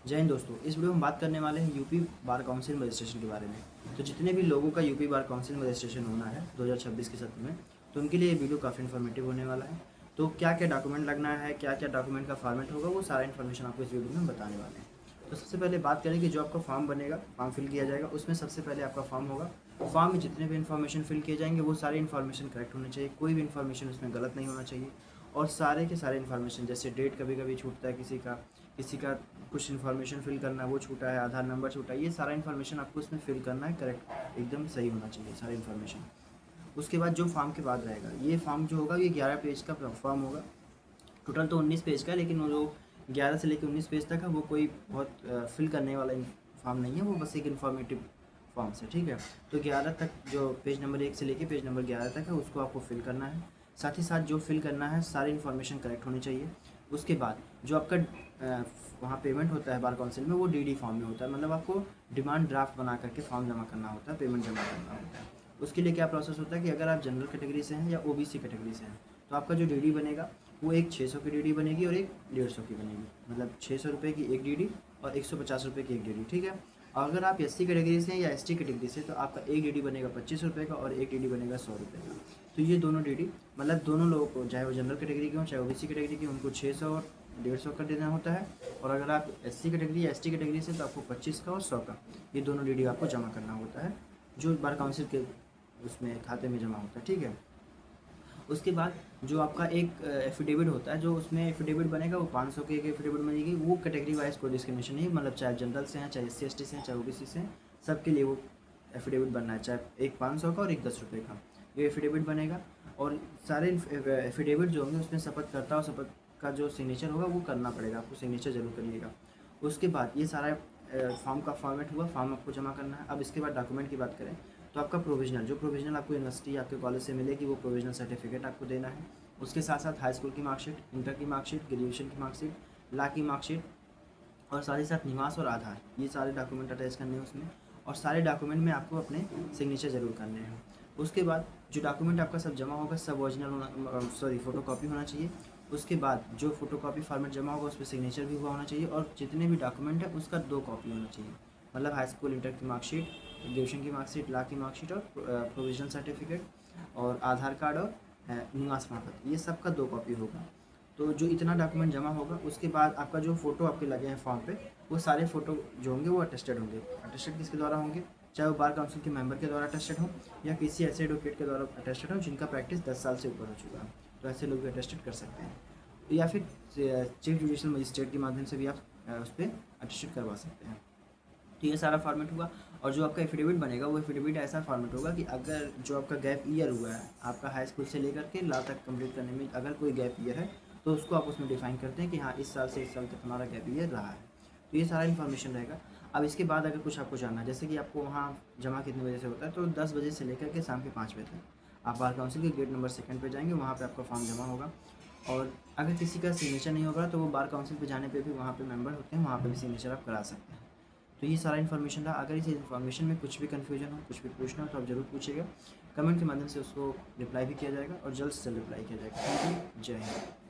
जय हिंद दोस्तों, इस वीडियो में बात करने वाले हैं यूपी बार काउंसिल में रजिस्ट्रेशन के बारे में। तो जितने भी लोगों का यूपी बार काउंसिल में रजिस्ट्रेशन होना है 2026 के सत्र में, तो उनके लिए ये वीडियो काफ़ी इन्फॉर्मेटिव होने वाला है। तो क्या क्या डॉक्यूमेंट लगना है, क्या क्या डॉक्यूमेंट का फॉर्मेट होगा, वो सारा इन्फॉर्मेशन आपको इस वीडियो में बताने वाले हैं। तो सबसे पहले बात करें कि जो आपका फॉर्म बनेगा, फॉर्म फिल किया जाएगा, उसमें सबसे पहले आपका फॉर्म होगा। फॉर्म में जितने भी इन्फॉर्मेशन फिल किए जाएंगे वो सारी इन्फॉर्मेशन करेक्ट होनी चाहिए, कोई भी इन्फॉर्मेशन उसमें गलत नहीं होना चाहिए। और सारे के सारे इन्फॉर्मेशन, जैसे डेट कभी कभी छूटता है किसी का कुछ इन्फॉर्मेशन फिल करना है वो छूटा है, आधार नंबर छूटा है, ये सारा इन्फॉर्मेशन आपको इसमें फिल करना है, करेक्ट एकदम सही होना चाहिए सारा इन्फॉर्मेशन। उसके बाद जो फॉर्म के बाद रहेगा, ये फॉर्म जो होगा ये 11 पेज का फॉर्म होगा। टोटल तो 19 पेज का है, लेकिन वो जो 11 से लेकर 19 पेज तक है वो कोई बहुत फिल करने वाला फॉर्म नहीं है, वो बस एक इन्फॉर्मेटिव फॉर्म है, ठीक है। तो 11 तक, जो पेज नंबर 1 से लेकर पेज नंबर 11 तक है, उसको आपको फिल करना है। साथ ही साथ जो फिल करना है सारी इन्फॉर्मेशन करेक्ट होनी चाहिए। उसके बाद जो आपका वहाँ पेमेंट होता है बार काउंसिल में, वो डीडी फॉर्म में होता है, मतलब आपको डिमांड ड्राफ्ट बना करके फॉर्म जमा करना होता है, पेमेंट जमा करना होता है। उसके लिए क्या प्रोसेस होता है कि अगर आप जनरल कैटेगरी से हैं या ओबीसी कैटेगरी से हैं, तो आपका जो डीडी बनेगा वो एक 600 की डीडी बनेगी और एक 150 की बनेगी, मतलब 600 रुपये की एक डीडी और 150 रुपये की एक डीडी, ठीक है। और अगर आप एससी कैटेगरी से हैं या एसटी कैटेगरी से, तो आपका एक डीडी बनेगा 25 रुपये का और एक डीडी बनेगा 100 रुपये का। तो ये दोनों डीडी, मतलब दोनों लोगों को, चाहे वो जनरल कैटेगरी के हों चाहे ओबीसी कैटेगरी के, उनको 600 और 150 का देना होता है। और अगर आप एससी कैटेगरी या एसटी कैटेगरी से, तो आपको 25 का और 100 का, ये दोनों डीडी आपको जमा करना होता है, जो बार काउंसिल के उसमें खाते में जमा होता है, ठीक है। उसके बाद जो आपका एक एफिडेविट होता है, जो उसमें एफिडेविट बनेगा वो 500 की एक एफिडेविट बनेगी। वो कैटेगरी वाइज कोई डिस्क्रिमिनेशन नहीं, मतलब चाहे जनरल से हैं, चाहे एससी एसटी से हैं, चाहे ओबीसी से हैं, सबके लिए वो एफिडेविट बनना है, चाहे एक 500 का और एक 10 रुपये का, ये एफिडेविट बनेगा। और सारे एफिडेविट जो होंगे उसमें शपथ करता और शपथ का जो सिग्नेचर होगा वो करना पड़ेगा, आपको सिग्नेचर जरूर करिएगा। उसके बाद ये सारा फॉर्म का फॉर्मेट हुआ, फॉर्म आपको जमा करना है। अब इसके बाद डॉक्यूमेंट की बात करें, तो आपका प्रोविजनल, जो प्रोविजनल आपको यूनिवर्सिटी आपके कॉलेज से मिलेगी, वो प्रोविजनल सर्टिफिकेट आपको देना है। उसके साथ साथ हाई स्कूल की मार्कशीट, इंटर की मार्कशीट, ग्रेजुएशन की मार्कशीट, ला की मार्कशीट, और साथ ही साथ निवास और आधार, ये सारे डॉक्यूमेंट अटैच करने हैं उसमें। और सारे डॉक्यूमेंट में आपको अपने सिग्नेचर जरूर करने हैं। उसके बाद जो डॉक्यूमेंट आपका सब जमा होगा, सब ओरिजिनल होना, सॉरी फोटोकॉपी होना चाहिए। उसके बाद जो फोटोकॉपी फॉर्मेट जमा होगा उस पर सिग्नेचर भी हुआ होना चाहिए, और जितने भी डॉक्यूमेंट है उसका 2 कॉपी होना चाहिए, मतलब हाई स्कूल इंटर की मार्कशीट, ग्रेजुएशन की मार्कशीट, ला की मार्कशीट और प्रोविजनल सर्टिफिकेट और आधार कार्ड और निवास प्रमाण पत्र, ये सब का 2 कॉपी होगा। तो जो इतना डॉक्यूमेंट जमा होगा, उसके बाद आपका जो फ़ोटो आपके लगे हैं फॉर्म पे, वो सारे फ़ोटो जो होंगे वो अटेस्टेड होंगे। अटेस्टेड किसके द्वारा होंगे? चाहे वो बार काउंसिल के मेंबर के द्वारा अटेस्टेड हो या किसी ऐसे एडवोकेट के द्वारा अटेस्टेड हो जिनका प्रैक्टिस 10 साल से ऊपर हो चुका है, तो ऐसे लोग भी अटेस्टेड कर सकते हैं। या फिर चीफ जुडिशल मजिस्ट्रेट के माध्यम से भी आप उस पर अटेस्टेड करवा सकते हैं। तो ये सारा फॉर्मेट हुआ। और जो आपका एफिडेविट बनेगा, वो एफिडेविट ऐसा फॉर्मेट होगा कि अगर जो आपका गैप ईयर हुआ है आपका हाई स्कूल से लेकर के लॉ तक कंप्लीट करने में, अगर कोई गैप ईयर है तो उसको आप उसमें डिफाइन करते हैं कि हाँ इस साल से इस साल तक हमारा गैप ईयर रहा है। तो ये सारा इन्फॉर्मेशन रहेगा। अब इसके बाद अगर कुछ आपको जानना है, जैसे कि आपको वहाँ जमा कितने बजे से होता है, तो 10 बजे से लेकर के शाम के 5 बजे तक आप बार काउंसिल के गेट नंबर 2 पे जाएंगे, वहाँ पे आपका फॉर्म जमा होगा। और अगर किसी का सिग्नेचर नहीं होगा तो वो बार काउंसिल पे जाने पे भी वहाँ पे मेंबर होते हैं, वहाँ पे भी सिग्नेचर आप करा सकते हैं। तो ये सारा इन्फॉर्मेशन था। अगर इस इन्फॉर्मेशन में कुछ भी कन्फ्यूजन हो, कुछ भी पूछना हो, तो आप ज़रूर पूछिएगा। कमेंट के माध्यम से उसको रिप्लाई भी किया जाएगा और जल्द से जल्द रिप्लाई किया जाएगा। Thank you. जय हिंद।